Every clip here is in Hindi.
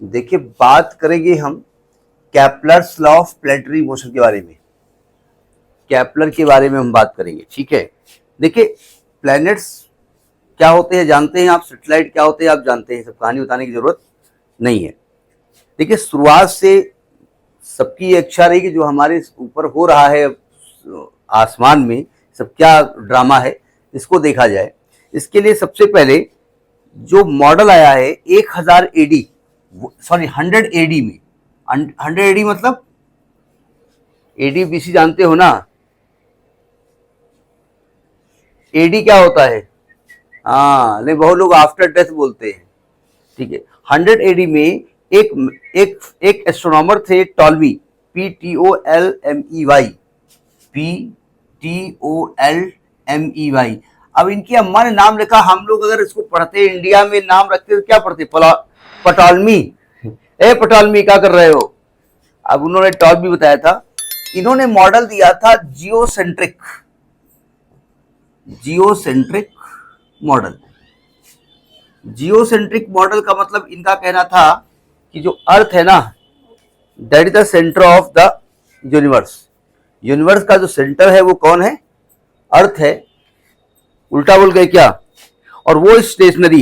देखिए, बात करेंगे हम Kepler's law of planetary motion के बारे में। कैपलर के बारे में हम बात करेंगे, ठीक है। देखिए, प्लैनेट्स क्या होते हैं जानते हैं आप, सैटेलाइट क्या होते हैं आप जानते हैं, सब कहानी बताने की जरूरत नहीं है। देखिए, शुरुआत से सबकी ये इच्छा रही कि जो हमारे ऊपर हो रहा है आसमान में, सब क्या ड्रामा है, इसको देखा जाए। इसके लिए सबसे पहले जो मॉडल आया है 1000 एडी, सॉरी 100 एडी में। 100 एडी मतलब एडी बीसी जानते हो ना, एडी क्या होता है? हाँ, नहीं, बहुत लोग आफ्टर डेथ बोलते हैं, ठीक है। 100 एडी में एक एक एक एस्ट्रोनॉमर थे, टॉल्मी, PTOLMEY, PTOLMEY। अब इनकी अम्मा ने नाम लिखा, हम लोग अगर इसको पढ़ते इंडिया में नाम रखते तो क्या पढ़ते? पटॉल्मी। ए पटॉल्मी क्या कर रहे हो? अब उन्होंने टॉल्मी बताया था। इन्होंने मॉडल दिया था जियोसेंट्रिक मॉडल। जियोसेंट्रिक मॉडल का मतलब इनका कहना था कि जो अर्थ है ना, that is the centre of the universe. Universe का जो सेंटर है वो कौन है? अर्थ है। उल्टा बोल गए क्या? और वो स्टेशनरी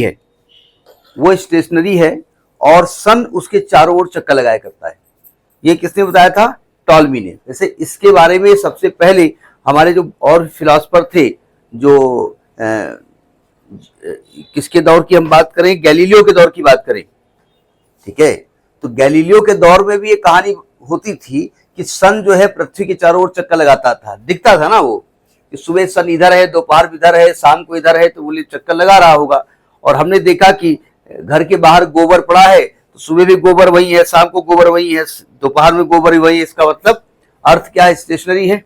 है और सन उसके चारों ओर चक्कर लगाया करता है। ये किसने बताया था? टॉल्मी ने। जैसे इसके बारे में सबसे पहले हमारे जो और फिलोसफर थे, जो किसके दौर की हम बात करें, गैलीलियो के दौर की बात करें, ठीक है। तो गैलीलियो के दौर में भी ये कहानी होती थी कि सन जो है पृथ्वी के चारों ओर चक्कर लगाता था, दिखता था ना वो, कि सुबह सन इधर है, दोपहर इधर है, शाम को इधर है, तो बोले चक्कर लगा रहा होगा। और हमने देखा कि घर के बाहर गोबर पड़ा है तो सुबह भी गोबर वही है, शाम को गोबर वही है, दोपहर में गोबर वही है। इसका मतलब अर्थ क्या है? स्टेशनरी है।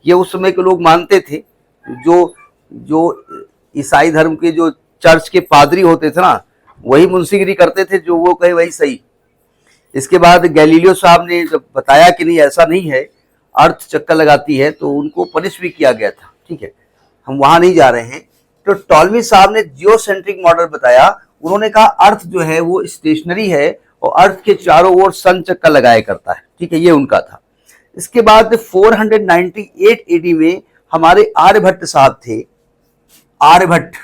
ये उस समय के लोग मानते थे। जो जो ईसाई धर्म के जो चर्च के पादरी होते थे ना, वही मुंशीगिरी करते थे, जो वो कहे वही सही। इसके बाद गैलीलियो साहब ने जब बताया कि नहीं ऐसा नहीं है, अर्थ चक्कर लगाती है, तो उनको पनिश भी किया गया था, ठीक है। हम वहां नहीं जा रहे हैं। तो टॉल्मी साहब ने जियोसेंट्रिक मॉडल बताया। उन्होंने कहा अर्थ जो है वो स्टेशनरी है और अर्थ के चारों ओर सन चक्कर लगाया करता है, ठीक है। ये उनका था। इसके बाद 498 एडी में हमारे आर्यभट्ट साहब थे। आर्यभट्ट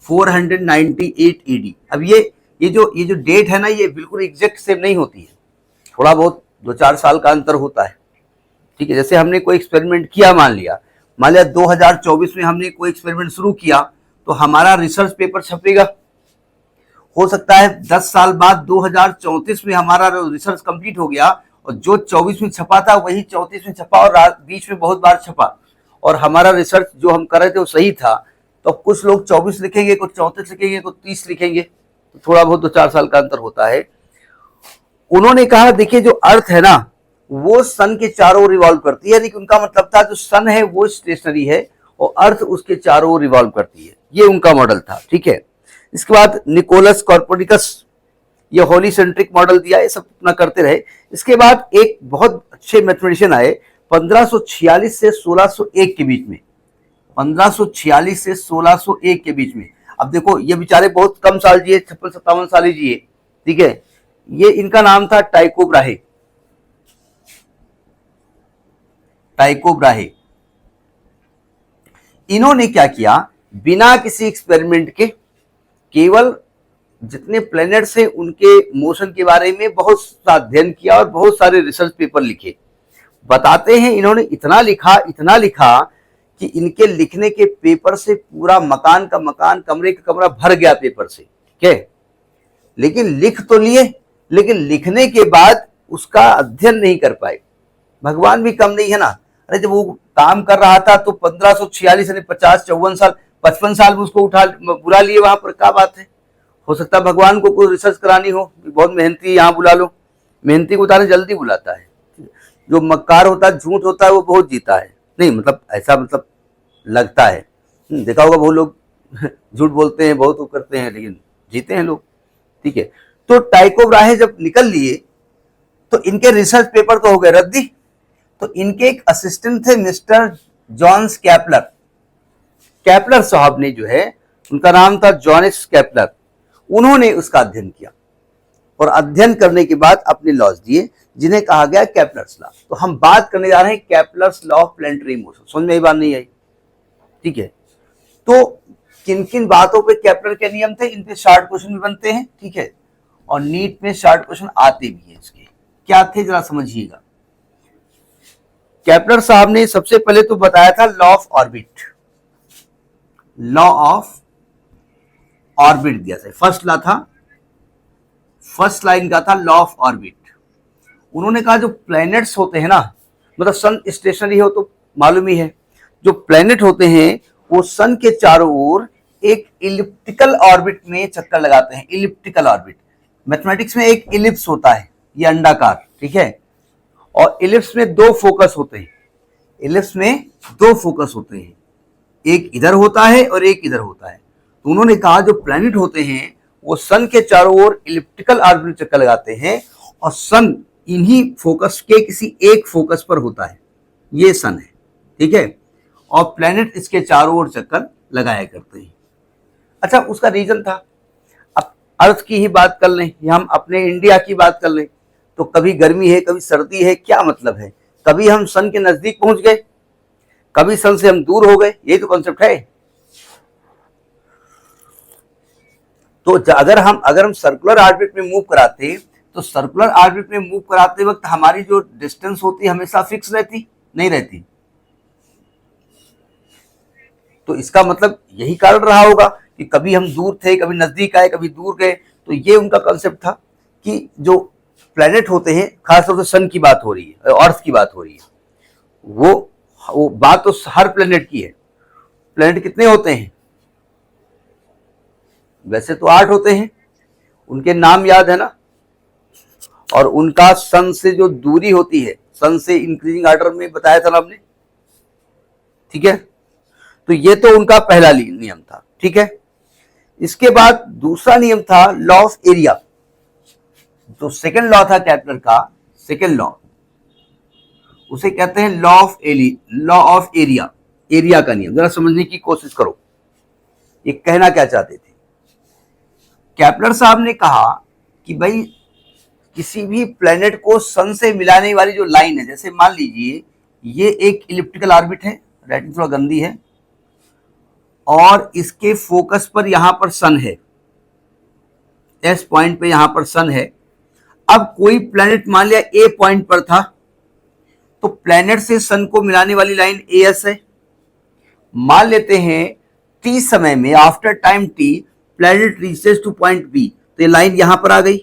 498 एडी। अब ये जो डेट है ना, ये बिल्कुल एग्जैक्ट सेम नहीं होती है, थोड़ा बहुत 2-4 साल का अंतर होता है, ठीक है। जैसे हमने कोई एक्सपेरिमेंट किया, मान लिया 2024 में हमने कोई एक्सपेरिमेंट शुरू किया, तो हमारा रिसर्च पेपर छपेगा। हो सकता है 10 साल बाद 2034 में हमारा रिसर्च कंप्लीट हो गया और जो 24 में छपा था वही 34 में छपा और बीच में बहुत बार छपा, और हमारा रिसर्च जो हम कर रहे थे वो सही था। तो कुछ लोग 24 लिखेंगे, कुछ 34 लिखेंगे, कुछ 30 लिखेंगे, तो थोड़ा बहुत 2-4 साल का अंतर होता है। उन्होंने कहा देखिए, जो अर्थ है ना वो सन के चारों ओर रिवॉल्व करती है। लेकिन उनका मतलब था जो सन है वो स्टेशनरी है और अर्थ उसके चारों ओर रिवॉल्व करती है। ये उनका मॉडल था, ठीक है। इसके बाद निकोलस कॉर्पोनिकस, ये होलीसेंट्रिक मॉडल दिया, ये सब अपना करते रहे। इसके बाद एक बहुत अच्छे मैथमेटिशियन आए 1546 से 1601 के बीच में। 1546 से 1601 के बीच में। अब देखो, ये बेचारे बहुत कम साल जिए, 56-57 साल ही जिए, ठीक है। ये इनका नाम था टाइको ब्राहे। इन्होंने क्या किया, बिना किसी एक्सपेरिमेंट के केवल जितने प्लैनेट्स हैं उनके मोशन के बारे में बहुत सा अध्ययन किया और बहुत सारे रिसर्च पेपर लिखे। बताते हैं इन्होंने इतना लिखा कि इनके लिखने के पेपर से पूरा मकान का मकान, कमरे का कमरा भर गया पेपर से, ठीक है। लेकिन लिख तो लिए, लेकिन लिखने के बाद उसका अध्ययन नहीं कर पाए। भगवान भी कम नहीं है ना। अरे जब वो काम कर रहा था तो 1546 यानी 50-54 साल, 55 साल में उसको उठा बुला लिए वहां पर, क्या बात है। हो सकता है भगवान को कोई रिसर्च करानी हो, बहुत मेहनती, यहाँ बुला लो। मेहनती को उतारे जल्दी बुलाता है। जो मक्कार होता है, झूठ होता है, वो बहुत जीता है। नहीं मतलब ऐसा मतलब लगता है, देखा होगा बहुत लोग झूठ बोलते हैं, बहुत वो करते हैं, लेकिन जीते हैं लोग, ठीक है। तो टाइको ब्राहे जब निकल लिए तो इनके रिसर्च पेपर तो हो गए रद्दी। तो इनके एक असिस्टेंट थे मिस्टर जॉन्स कैपलर। कैपलर साहब ने जो है उनका नाम था जॉनेस केपलर। उन्होंने उसका अध्ययन किया और अध्ययन करने के बाद अपने लॉज दिए जिन्हें कहा गया केपलर्स लॉ। तो हम बात करने जा रहे हैं Kepler's law of planetary motion. समझ में ये बात नहीं आई? ठीक है, तो किन किन बातों पे केपलर के नियम थे, इन पे शॉर्ट क्वेश्चन भी बनते हैं। ठीक है, और नीट में शॉर्ट क्वेश्चन आते भी हैं। इसके क्या थे जरा समझिएगा। केपलर साहब ने सबसे पहले तो बताया था law of orbit. Law of orbit दिया था, फर्स्ट लॉ था, फर्स्ट लाइन का था लॉ ऑफ ऑर्बिट। उन्होंने कहा जो प्लैनेट्स होते हैं ना, मतलब सन स्टेशनरी हो तो मालूम ही है, जो प्लैनेट होते हैं वो सन के चारों ओर एक इलिप्टिकल ऑर्बिट में चक्कर लगाते हैं। इलिप्टिकल ऑर्बिट, मैथमेटिक्स में एक इलिप्स होता है, ये अंडाकार, ठीक है, और इलिप्स में दो फोकस होते हैं। इलिप्स में दो फोकस होते हैं, एक इधर होता है और एक इधर होता है। तो उन्होंने कहा जो प्लैनेट होते हैं वो सन के चारों ओर इलिप्टिकल ऑर्बिट में चक्कर लगाते हैं और सन इन्हीं फोकस के किसी एक फोकस पर होता है, ये सन है, ठीक है, और प्लैनेट इसके चारों ओर चक्कर लगाया करते हैं। अच्छा, उसका रीजन था, अब अर्थ की ही बात कर लें या हम अपने इंडिया की बात कर लें तो कभी गर्मी है कभी सर्दी है, क्या मतलब है, कभी हम सन के नजदीक पहुंच गए, कभी सन से हम दूर हो गए, यही तो कॉन्सेप्ट है। तो अगर हम सर्कुलर ऑर्बिट में मूव कराते तो सर्कुलर ऑर्बिट में मूव कराते वक्त हमारी जो डिस्टेंस होती हमेशा फिक्स रहती, नहीं रहती। तो इसका मतलब यही कारण रहा होगा कि कभी हम दूर थे, कभी नजदीक आए, कभी दूर गए। तो ये उनका कंसेप्ट था कि जो प्लैनेट होते हैं, खासतौर से सन की बात हो रही है, अर्थ की बात हो रही है, वो बात तो हर प्लैनेट की है। प्लैनेट कितने होते हैं? वैसे तो 8 होते हैं, उनके नाम याद है ना, और उनका सन से जो दूरी होती है, सन से इंक्रीजिंग ऑर्डर में बताया था ना आपने, ठीक है। तो ये तो उनका पहला नियम था, ठीक है। इसके बाद दूसरा नियम था लॉ ऑफ एरिया। तो सेकंड लॉ था केपलर का, सेकंड लॉ, उसे कहते हैं लॉ ऑफ एरिया, एरिया का नियम। जरा समझने की कोशिश करो ये कहना क्या चाहते थे। केपलर साहब ने कहा कि भाई किसी भी प्लेनेट को सन से मिलाने वाली जो लाइन है, जैसे मान लीजिए ये एक इलिप्टिकल ऑर्बिट है, राइटिंग थोड़ा गंदी है, और इसके फोकस पर यहां पर सन है, एस पॉइंट पे यहां पर सन है। अब कोई प्लेनेट मान लिया ए पॉइंट पर था, तो प्लेनेट से सन को मिलाने वाली लाइन ए एस है। मान लेते हैं टी समय में, after time T, planet reaches to point B, तो ये लाइन यहां पर आ गई।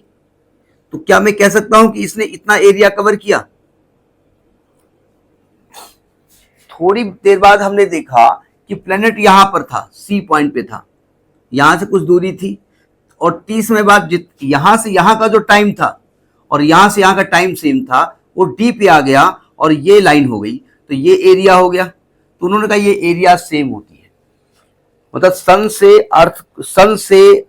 तो क्या मैं कह सकता हूं कि इसने इतना एरिया कवर किया? थोड़ी देर बाद हमने देखा कि प्लेनेट यहां पर था, सी पॉइंट पे था, यहां से कुछ दूरी थी, और टी समय बाद यहां से यहां का जो टाइम था और यहां से यहां का टाइम सेम था, वो डी पे आ गया और ये लाइन हो गई, तो ये एरिया हो गया। तो उन्होंने कहा ये एरिया सेम होती है, मतलब सन से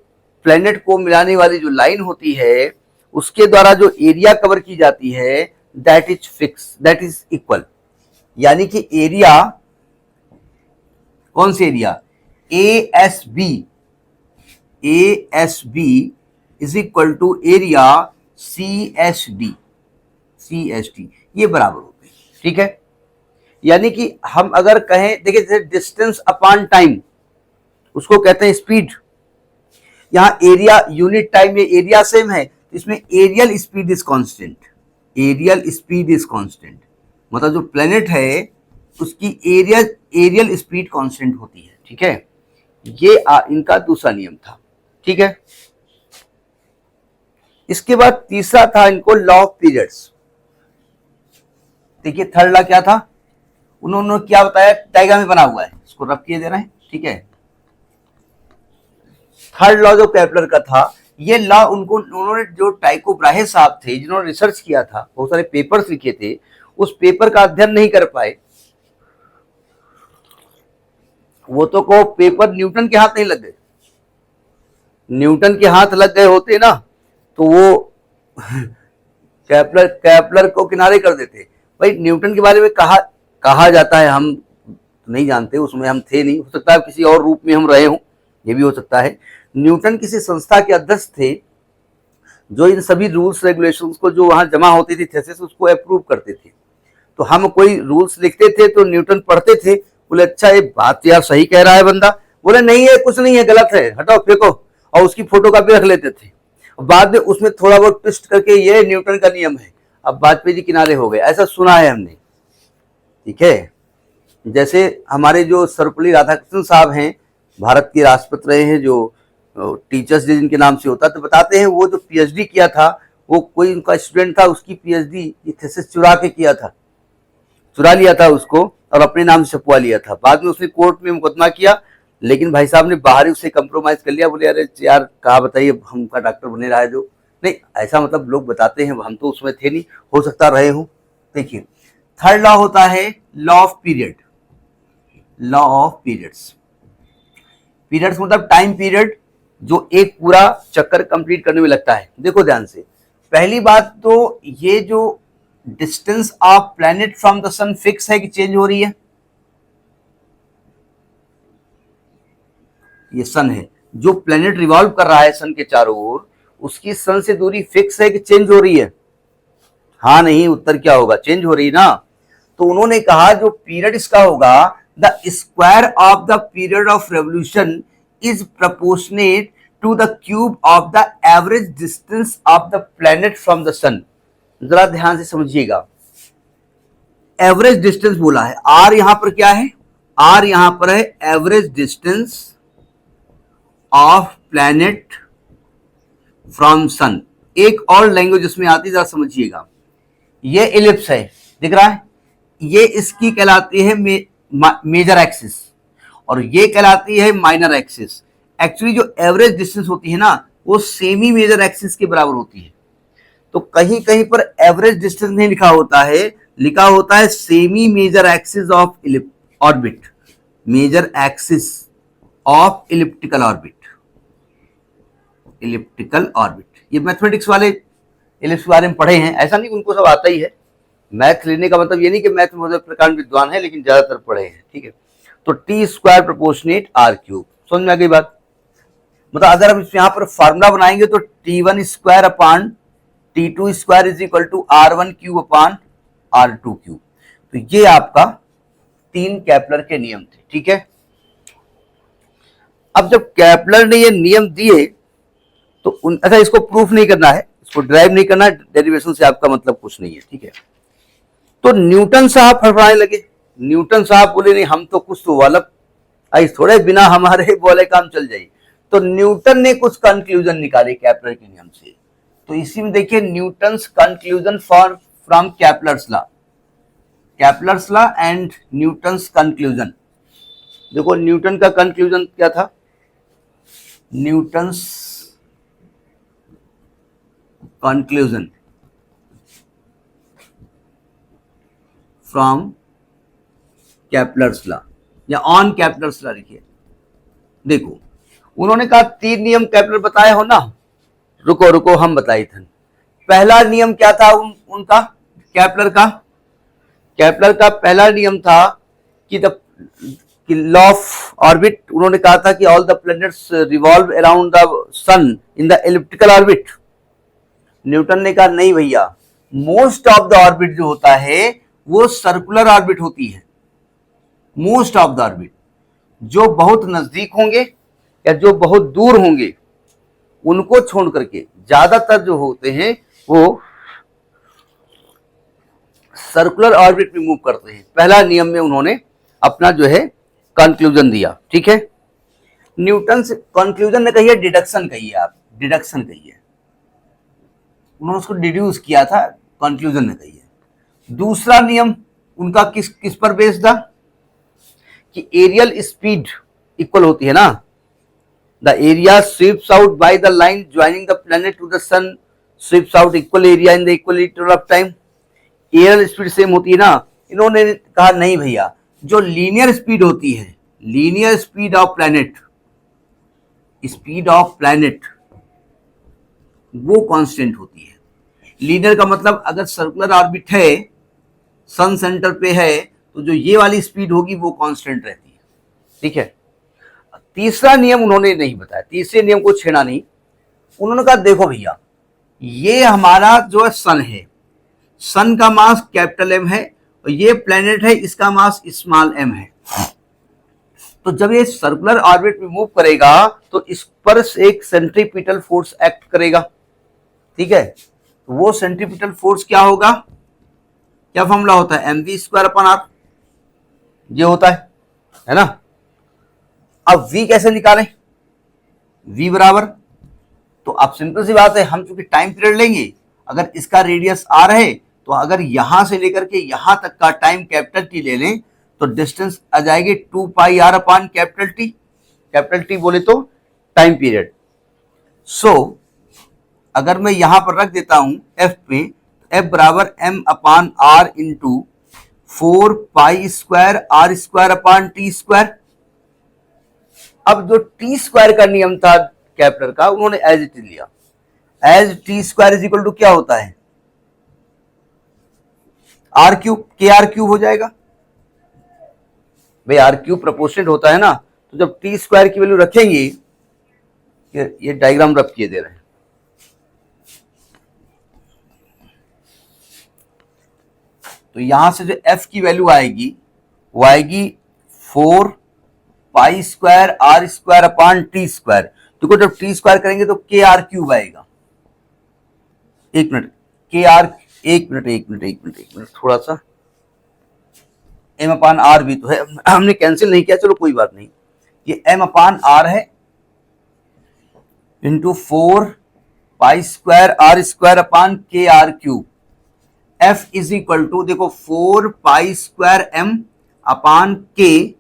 प्लेनेट को मिलाने वाली जो लाइन होती है उसके द्वारा जो एरिया कवर की जाती है that is fix, that is equal. यानी कि एरिया, कौन सी area? A S B is equal to area C S D, ये बराबर होते हैं, ठीक है। यानी कि हम अगर कहें, देखिए जैसे डिस्टेंस अपॉन टाइम उसको कहते हैं स्पीड, यहां एरिया यूनिट टाइम में एरिया सेम है, इसमें areal speed is constant, areal speed is constant, मतलब जो प्लेनेट है उसकी एरियल स्पीड कांस्टेंट होती है, ठीक है। ये इनका दूसरा नियम था, ठीक है। इसके बाद तीसरा था इनको लॉ ऑफ पीरियड्स। देखिए थर्ड लॉ क्या था, उन्होंने क्या बताया, डायग्राम में बना हुआ है, इसको रब किए दे रहे हैं, ठीक है। थर्ड लॉ जो केपलर का था, ये लॉ उन्होंने जो टाइको ब्राहे साहब थे जिन्होंने रिसर्च किया था, बहुत सारे पेपर्स लिखे थे, उस पेपर का अध्ययन नहीं कर पाए। वो तो को पेपर न्यूटन के हाथ नहीं लग गए, न्यूटन के हाथ लग गए होते ना तो वो केपलर को किनारे कर देते। भाई न्यूटन के बारे में कहा जाता है, हम नहीं जानते, उसमें हम थे नहीं, हो सकता है किसी और रूप में हम रहे हों, ये भी हो सकता है। न्यूटन किसी संस्था के अध्यक्ष थे जो इन सभी रूल्स रेगुलेशंस को जो वहां जमा होती थी थेसिस उसको अप्रूव करते थे। तो हम कोई रूल्स लिखते थे तो न्यूटन पढ़ते थे, बोले अच्छा ये बात यार सही कह रहा है बंदा, बोले नहीं है कुछ नहीं है गलत है हटाओ फेंको, और उसकी फोटो कॉपी रख लेते थे। बाद में उसमें थोड़ा बहुत ट्विस्ट करके ये न्यूटन का नियम है, अब वाजपेयी जी किनारे हो गए, ऐसा सुना है हमने। ठीक है, जैसे हमारे जो सर्वपल्ली राधाकृष्णन साहब हैं, भारत के राष्ट्रपति रहे हैं, जो टीचर्स डे जिनके नाम से होता है, तो बताते हैं वो जो पीएचडी किया था वो कोई उनका स्टूडेंट था, उसकी पीएचडी की थीसिस चुरा के किया था, चुरा लिया था उसको और अपने नाम से छपवा लिया था। बाद में उसने कोर्ट में मुकदमा किया, लेकिन भाई साहब ने बाहर ही उससे कंप्रोमाइज कर लिया, बोले अरे यार कहा बताइए हमका डॉक्टर बने रहा है जो नहीं, ऐसा मतलब लोग बताते हैं, हम तो उसमें थे नहीं, हो सकता रहे हूं। देखिए थर्ड लॉ होता है law of period, law of periods. Periods मतलब टाइम पीरियड जो एक पूरा चक्कर कंप्लीट करने में लगता है। देखो ध्यान से, पहली बात तो ये जो distance of planet from the sun fix है कि चेंज हो रही है, ये सन है, जो प्लैनेट रिवॉल्व कर रहा है सन के चारों ओर, उसकी सन से दूरी फिक्स है कि चेंज हो रही है? हाँ नहीं, उत्तर क्या होगा, चेंज हो रही ना। तो उन्होंने कहा जो पीरियड इसका होगा, the square of the period of revolution is proportionate to the cube of the average distance of the planet from the sun. जरा ध्यान से समझिएगा, एवरेज डिस्टेंस बोला है, आर यहां पर क्या है, आर यहां पर है average distance of planet from sun. एक और लैंग्वेज इसमें आती है, जरा समझिएगा, ये इलिप्स है दिख रहा है, ये इसकी कहलाती है मेजर एक्सिस और ये कहलाती है माइनर एक्सिस। एक्चुअली जो एवरेज डिस्टेंस होती है ना वो सेमी मेजर एक्सिस के बराबर होती है। तो कहीं कहीं पर एवरेज डिस्टेंस नहीं लिखा होता है, लिखा होता है semi major axis of orbit, major axis of elliptical orbit, elliptical orbit. ये मैथमेटिक्स वाले इलिप्स के बारे में पढ़े हैं, ऐसा नहीं उनको सब आता ही है। मैथ लेने का मतलब ये नहीं कि मैथ में प्रकार विद्वान है, लेकिन ज्यादातर पढ़े हैं। ठीक है, तो T square proportionate R cube, समझ में आ गई बात। मतलब अगर हम यहाँ पर फार्मूला बनाएंगे तो T1 square upon T2 square is equal to R1 cube upon R2 cube. तो ये आपका 3 केपलर के नियम थे। ठीक है, अब जब केपलर ने ये नियम दिए तो अच्छा इसको प्रूफ नहीं करना है, इसको ड्राइव नहीं करना है, डेरिवेशन से आपका मतलब कुछ नहीं है। ठीक है, तो न्यूटन साहब फड़फड़ाने लगे, न्यूटन साहब बोले नहीं हम तो कुछ तो वालक आई थोड़े बिना हमारे बोले काम चल जाए। तो न्यूटन ने कुछ कंक्लूजन निकाले केपलर के नियम से। तो इसी में देखिए Newton's conclusion for from Kepler's law, Kepler's law and Newton's conclusion. देखो न्यूटन का कंक्लूजन क्या था, Newton's conclusion from Kepler's law या ऑन केपलर्स लॉ लिखिए। देखो उन्होंने कहा 3 नियम केपलर बताए हो ना, रुको रुको हम बताए थे। पहला नियम क्या था उनका केपलर का, केपलर का पहला नियम था कि द लॉ ऑफ ऑर्बिट। उन्होंने कहा था कि all the planets revolve around the sun in the elliptical orbit. Newton ने कहा नहीं भैया, मोस्ट ऑफ द ऑर्बिट जो होता है वो सर्कुलर ऑर्बिट होती है। मोस्ट ऑफ द ऑर्बिट, जो बहुत नजदीक होंगे या जो बहुत दूर होंगे उनको छोड़ करके ज्यादातर जो होते हैं वो सर्कुलर ऑर्बिट में मूव करते हैं। पहला नियम में उन्होंने अपना जो है कंक्लूजन दिया। ठीक है, न्यूटन से कंक्लूजन ने कहिए डिडक्शन कहिए, आप डिडक्शन कहिए, उन्होंने उसको डिड्यूस किया था, कंक्लूजन ने कहिए। दूसरा नियम उनका किस पर बेस्ड था कि एरियल स्पीड इक्वल होती है ना, the area sweeps out by the line joining the planet to the sun sweeps out equal area in the equal interval of time. Areal speed same होती है ना। इन्होंने कहा नहीं भैया, जो लीनियर स्पीड होती है, linear speed of planet, speed of planet वो कांस्टेंट होती है। लीनियर का मतलब अगर सर्कुलर ऑर्बिट है, सन सेंटर पे है, तो जो ये वाली स्पीड होगी वो कांस्टेंट रहती है। ठीक है, तीसरा नियम उन्होंने नहीं बताया, तीसरे नियम को छेड़ा नहीं। उन्होंने कहा देखो भैया, ये हमारा जो सन है, सन का मास कैपिटल एम है और ये प्लेनेट है, इसका मास स्मॉल एम है। तो जब ये सर्कुलर ऑर्बिट में मूव करेगा तो इस पर एक सेंट्रीपिटल फोर्स एक्ट करेगा, ठीक है। तो वो सेंट्रीपिटल फोर्स क्या होगा, क्या फॉर्मूला होता है, mv² अपॉन r, ये होता है ना। अब v कैसे निकालें, v बराबर, तो अब सिंपल सी बात है, हम चूंकि टाइम पीरियड लेंगे, अगर इसका रेडियस r है तो अगर यहां से लेकर के यहां तक का टाइम कैपिटल टी ले लें तो डिस्टेंस आ जाएगी 2 पाई r upon capital T, capital T बोले तो टाइम पीरियड। सो अगर मैं यहां पर रख देता हूं f पे, f बराबर m upon r into 4 pi square r square upon T square. अब जो टी स्क्वायर का नियम था कैपिटल का, उन्होंने एज इट लिया, as T square is equal to क्या होता है, R cube, K R cube हो जाएगा भाई, आर क्यूब प्रोपोर्शनेट होता है ना। तो जब टी स्क्वायर की वैल्यू रखेंगे, ये डायग्राम रख किए दे रहे हैं, तो यहां से जो f की वैल्यू आएगी वो आएगी 4 pi square R square upon T square. देखो जब टी स्क्वायर करेंगे तो के आर क्यूब आएगा, एक मिनट, के आर, एक मिनट थोड़ा सा, एम अपान आर भी तो है, हमने कैंसिल नहीं किया, चलो कोई बात नहीं। ये एम अपान आर है into 4 pi square R square upon K R cube. F is equal to देखो 4 pi square M upon K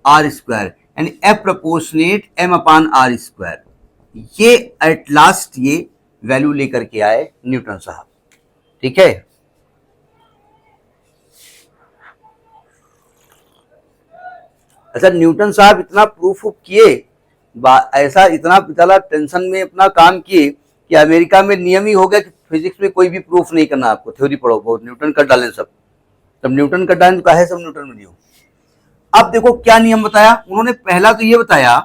R square, यानी F proportionate M upon R square. ये एट लास्ट ये वैल्यू लेकर के आए न्यूटन साहब, ठीक है। अच्छा, न्यूटन साहब इतना प्रूफ किए, ऐसा इतना टेंशन में अपना काम किए कि अमेरिका में नियम ही हो गया कि फिजिक्स में कोई भी प्रूफ नहीं करना, आपको थ्योरी पढ़ो बहुत, न्यूटन कर डालें सब। तब न्यूटन कर डालें तो काहे सब न्यूटन में नहीं हो। अब देखो क्या नियम बताया उन्होंने, पहला तो ये बताया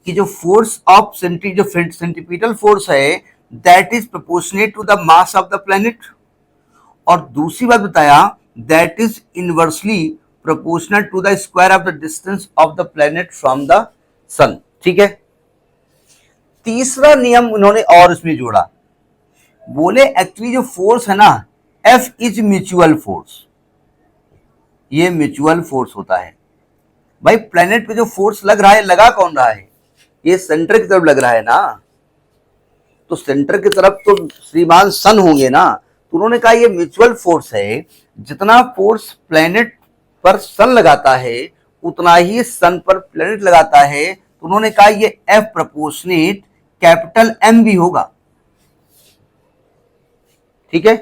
कि जो फोर्स ऑफ जो सेंट्रीपिटल फोर्स है that is proportionate to the mass of the planet, और दूसरी बात बताया that is inversely proportional to the square of the distance of the planet from the sun, ठीक है। तीसरा नियम उन्होंने और इसमें जोड़ा, बोले एक्चुअली जो फोर्स है ना, एफ इज म्यूचुअल फोर्स, ये म्यूचुअल फोर्स होता है भाई। प्लैनेट पे जो फोर्स लग रहा है, लगा कौन रहा है, ये सेंटर की तरफ लग रहा है ना, तो सेंटर की तरफ तो श्रीमान सन होंगे ना। तो उन्होंने कहा ये म्यूचुअल फोर्स है, जितना फोर्स प्लैनेट पर सन लगाता है उतना ही सन पर प्लैनेट लगाता है। तो उन्होंने कहा ये एफ प्रोपोर्शनेट कैपिटल एम भी होगा, ठीक है।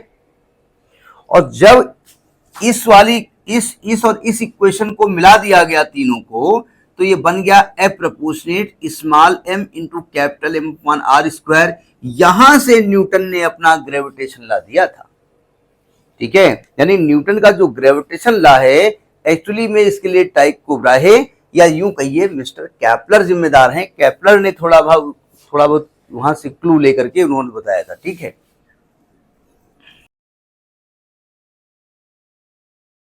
और जब इस वाली इस और इस इक्वेशन को मिला दिया गया तीनों को, तो ये बन गया F proportionate small M into capital M upon R square. यहां से न्यूटन ने अपना ग्रेविटेशन ला दिया था, ठीक है। यानी न्यूटन का जो ग्रेविटेशन ला है एक्चुअली में इसके लिए टाइकोब्रा है, या यूं कहिए मिस्टर केपलर जिम्मेदार हैं। केपलर ने थोड़ा बहुत वहां से क्लू लेकर के उन्होंने बताया था, ठीक है।